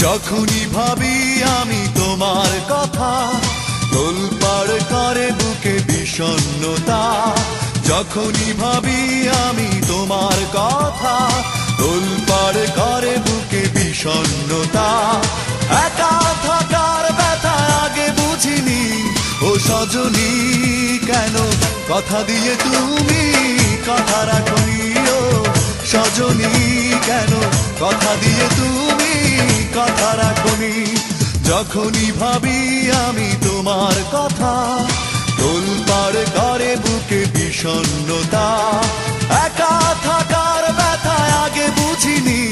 যখনই ভাবি আমি তোমার কথা, তোলপাড় করে বুকে বিষণ্ণতা। যখনই ভাবি আমি তোমার কথা, তোলপাড় করে বুকে বিষণ্ণতা। একা থাকার ব্যথা আগে বুঝিনি, ও সজনী কেন কথা দিয়ে তুমি কথা রাখনি। ও সজনী কেন কথা দিয়ে তুমি কথা রাখনি। যখনই ভাবি আমি তোমার কথা, তোলপাড় করে বুকে বিষণ্ণতা। একা থাকার ব্যথা আগে বুঝিনি,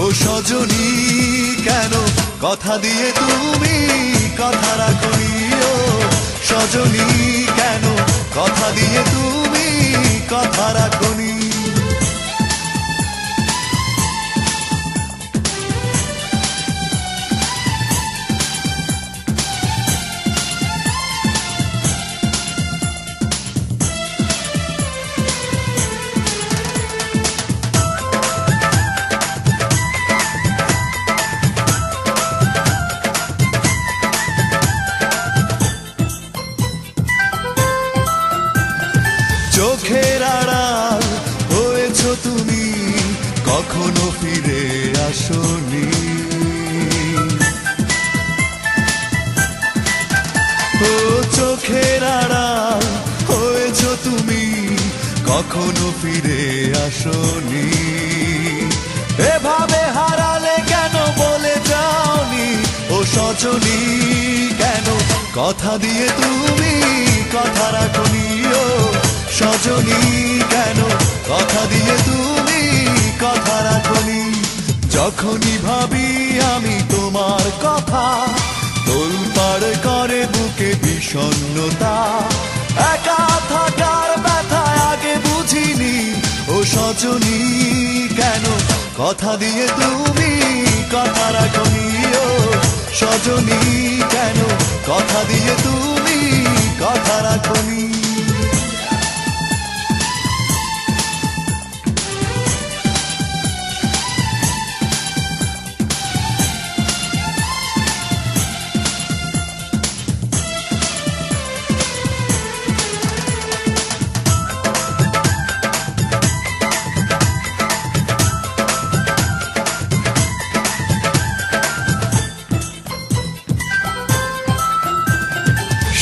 ও সজনী কেন কথা দিয়ে তুমি কথা রাখনি। ও সজনী কেন কথা দিয়ে তুমি কথা রাখনি। চোখের আড়াল হয়েছ তুমি, কখনো ফিরে আসনি। ও চোখের আড়াল হয়েছ তুমি, কখনো ফিরে আসনি। এভাবে হারালে কেন বলে যাওনি, ও সজনী কেন কথা দিয়ে তুমি কথা রাখনি। ও সজনী কেন কথা দিয়ে তুমি কথা রাখনি। যখনই ভাবি আমি তোমার কথা, তোলপাড় করে বুকে বিষণ্ণতা। একা থাকার ব্যথা আগে বুঝিনি, ও সজনী কেন কথা দিয়ে তুমি কথা রাখনি। ও সজনী কেন কথা দিয়ে তুমি কথা রাখনি।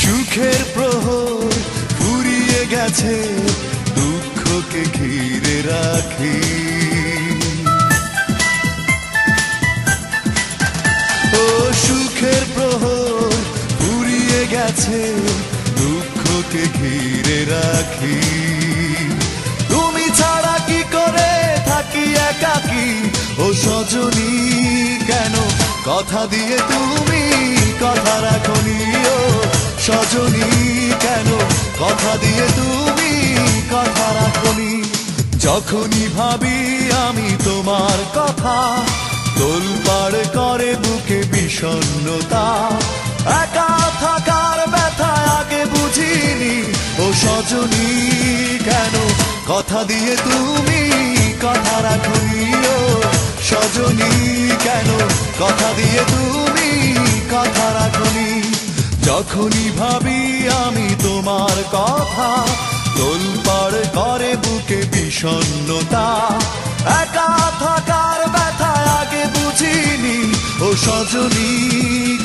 সুখের প্রহর ফুরিয়ে গেছে, দুঃখকে ঘিরে রাখি। ও সুখের প্রহর ফুরিয়ে গেছে, দুঃখকে ঘিরে রাখি। তুমি ছাড়া কি করে থাকি একাকী, ও সজনী কেন কথা দিয়ে তুমি কথা রাখনি। ও সজনী কেন কথা দিয়ে তুমি কথা রাখনি। যখনই ভাবি আমি তোমার কথা, তোলপাড় করে বুকে বিষণ্ণতা। একা থাকার ব্যথা আগে বুঝিনি, ও সজনী কেন কথা দিয়ে তুমি কথা রাখনি। ও সজনী কেন কথা দিয়ে তুমি কথা রাখনি। যখনই ভাবি আমি তোমার কথা, তোলপাড় করে বুকে বিষণ্ণতা। একা থাকার ব্যথা আগে বুঝিনি, ও সজনী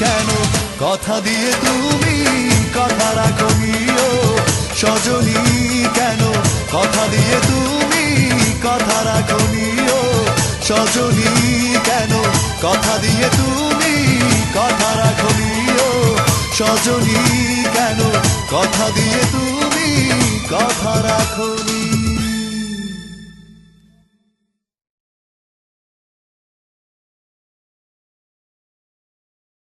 কেন কথা দিয়ে তুমি কথা রাখনি। ও সজনী কেন কথা দিয়ে তুমি কথা রাখনি। ও সজনী কেন কথা দিয়ে তুমি কথা রাখনি। ও সজনী কেন কথা দিয়ে তুমি কথা রাখনি।